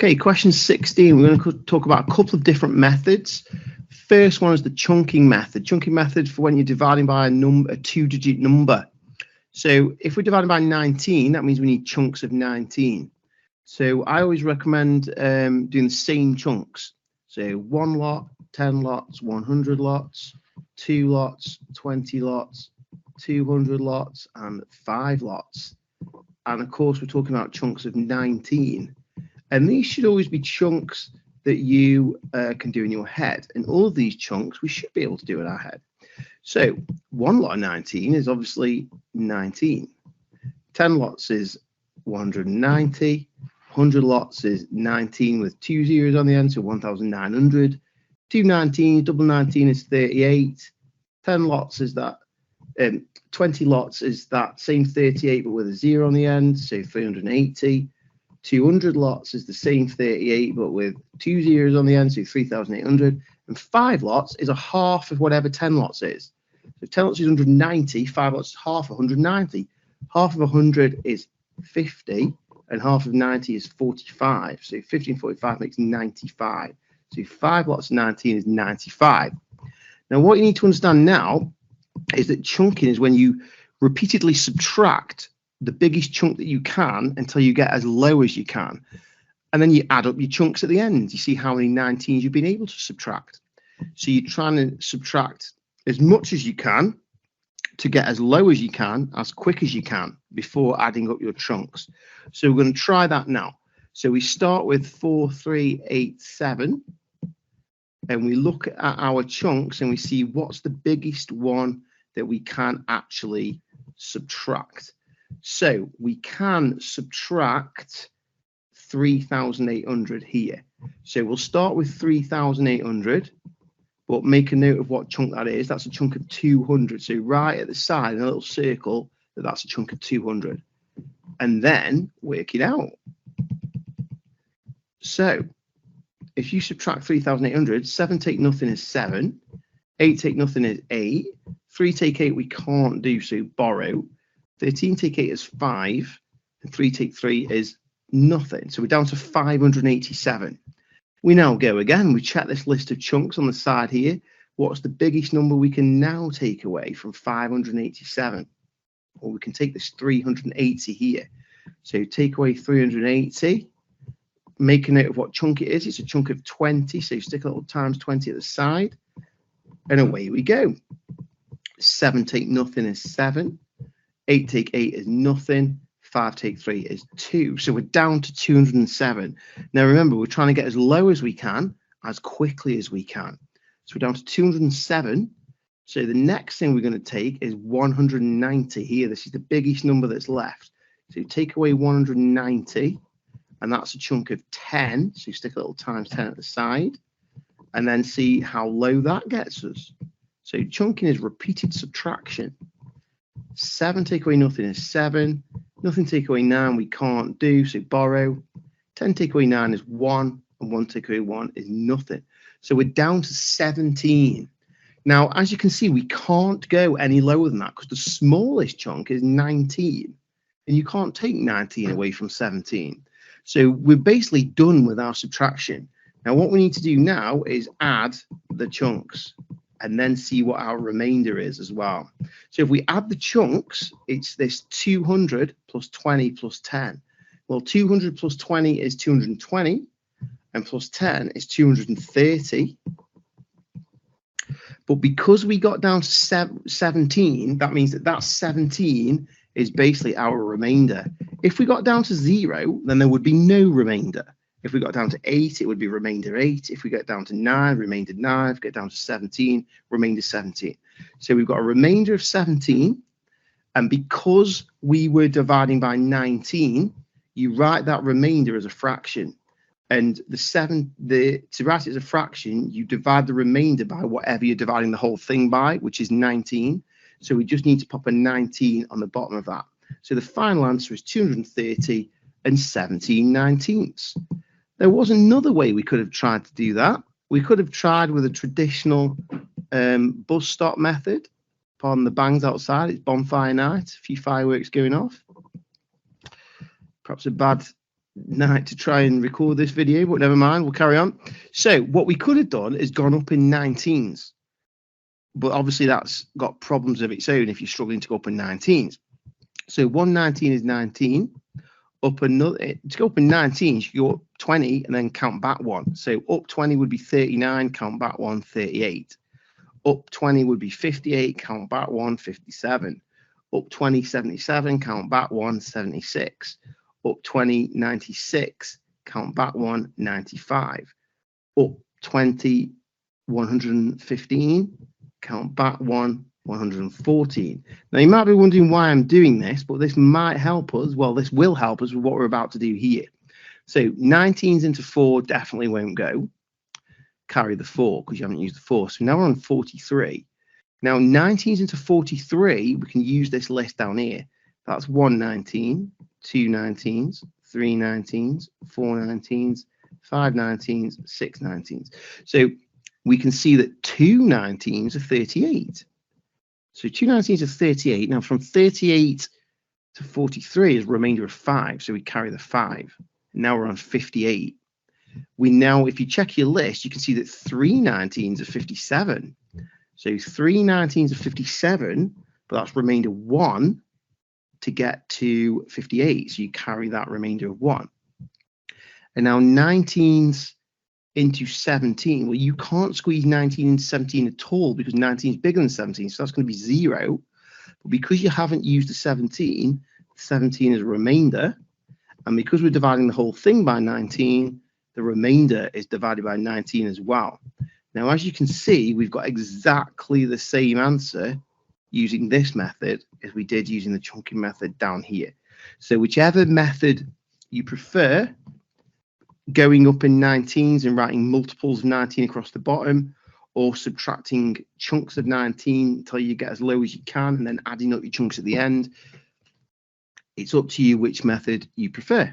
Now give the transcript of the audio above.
Okay, question 16. We're going to talk about a couple of different methods. First one is the chunking method. Chunking method for when you're dividing by a two-digit number. So if we're dividing by 19, that means we need chunks of 19. So I always recommend doing the same chunks. So 1 lot, 10 lots, 100 lots, 2 lots, 20 lots, 200 lots, and 5 lots. And of course, we're talking about chunks of 19. And these should always be chunks that you can do in your head. And all of these chunks we should be able to do in our head. So 1 lot of 19 is obviously 19. 10 lots is 190. 100 lots is 19 with 2 zeros on the end, so 1,900. 2 19, double 19 is 38. 10 lots is that. 20 lots is that same 38 but with a 0 on the end, so 380. 200 lots is the same 38 but with 2 zeros on the end, so 3,800. And 5 lots is a half of whatever 10 lots is. So 10 lots is 190, 5 lots is half of 190. Half of 100 is 50, and half of 90 is 45. So 50 and 45 makes 95. So 5 lots of 19 is 95. Now what you need to understand now is that chunking is when you repeatedly subtract the biggest chunk that you can until you get as low as you can. And then you add up your chunks at the end. You see how many 19s you've been able to subtract. So you're trying to subtract as much as you can to get as low as you can, as quick as you can, before adding up your chunks. So we're going to try that now. So we start with 4, 3, 8, 7. And we look at our chunks and we see what's the biggest one that we can actually subtract. So we can subtract 3,800 here. So we'll start with 3,800, but make a note of what chunk that is. That's a chunk of 200. So right at the side in a little circle, that's a chunk of 200. And then work it out. So if you subtract 3,800, 7 take nothing is 7. 8 take nothing is 8. 3 take 8 we can't do, so borrow. 13 take 8 is 5, and 3 take 3 is nothing. So we're down to 587. We now go again. We check this list of chunks on the side here. What's the biggest number we can now take away from 587? Or we can take this 380 here. So take away 380. Make a note of what chunk it is. It's a chunk of 20. So stick a little times 20 at the side. And away we go. 7 take nothing is 7. 8 take 8 is nothing. 5 take 3 is 2. So we're down to 207. Now remember, we're trying to get as low as we can, as quickly as we can. So we're down to 207. So the next thing we're going to take is 190 here. This is the biggest number that's left. So take away 190, and that's a chunk of 10. So you stick a little times 10 at the side, and then see how low that gets us. So chunking is repeated subtraction. 7 take away nothing is 7. Nothing take away 9 we can't do, so borrow. 10 take away 9 is 1, and 1 take away 1 is nothing. So we're down to 17. Now, as you can see, we can't go any lower than that because the smallest chunk is 19, and you can't take 19 away from 17. So we're basically done with our subtraction. Now, what we need to do now is add the chunks and then see what our remainder is as well. So if we add the chunks, it's this 200 plus 20 plus 10. Well, 200 plus 20 is 220, and plus 10 is 230. But because we got down to 17, that means that 17 is basically our remainder. If we got down to 0, then there would be no remainder. If we got down to 8, it would be remainder 8. If we get down to 9, remainder 9. If we get down to 17, remainder 17. So we've got a remainder of 17. And because we were dividing by 19, you write that remainder as a fraction. And to write it as a fraction, you divide the remainder by whatever you're dividing the whole thing by, which is 19. So we just need to pop a 19 on the bottom of that. So the final answer is 230 and 17/19. There was another way we could have tried to do that. We could have tried with a traditional bus stop method. Pardon the bangs outside, it's bonfire night, a few fireworks going off. Perhaps a bad night to try and record this video, but never mind, we'll carry on. So what we could have done is gone up in 19s, but obviously that's got problems of its own if you're struggling to go up in 19s. So 119 is 19. Up another, to go up in 19s, you go up 20 and then count back 1. So up 20 would be 39, count back 1, 38. Up 20 would be 58, count back 1, 57. Up 20, 77, count back 1, 76. Up 20, 96, count back 1, 95. Up 20, 115, count back 1, 114. Now you might be wondering why I'm doing this, but this might help us. Well, this will help us with what we're about to do here. So 19s into 4 definitely won't go. Carry the 4 because you haven't used the 4. So now we're on 43. Now 19s into 43, we can use this list down here. That's 119, 2 19s, 3 19s, 4 19s, 5 19s, 6 19s. So we can see that 2 19s are 38. So 2 19s are 38. Now from 38 to 43 is a remainder of 5. So we carry the 5. Now we're on 58. We now, if you check your list, you can see that 3 19s are 57. So 3 19s are 57, but that's remainder 1 to get to 58. So you carry that remainder of 1. And now 19s into 17. Well, you can't squeeze 19 into 17 at all because 19 is bigger than 17. So that's going to be 0. But because you haven't used the 17, 17 is a remainder. And because we're dividing the whole thing by 19, the remainder is divided by 19 as well. Now, as you can see, we've got exactly the same answer using this method as we did using the chunking method down here. So whichever method you prefer, going up in 19s and writing multiples of 19 across the bottom, or subtracting chunks of 19 until you get as low as you can and then adding up your chunks at the end, it's up to you which method you prefer.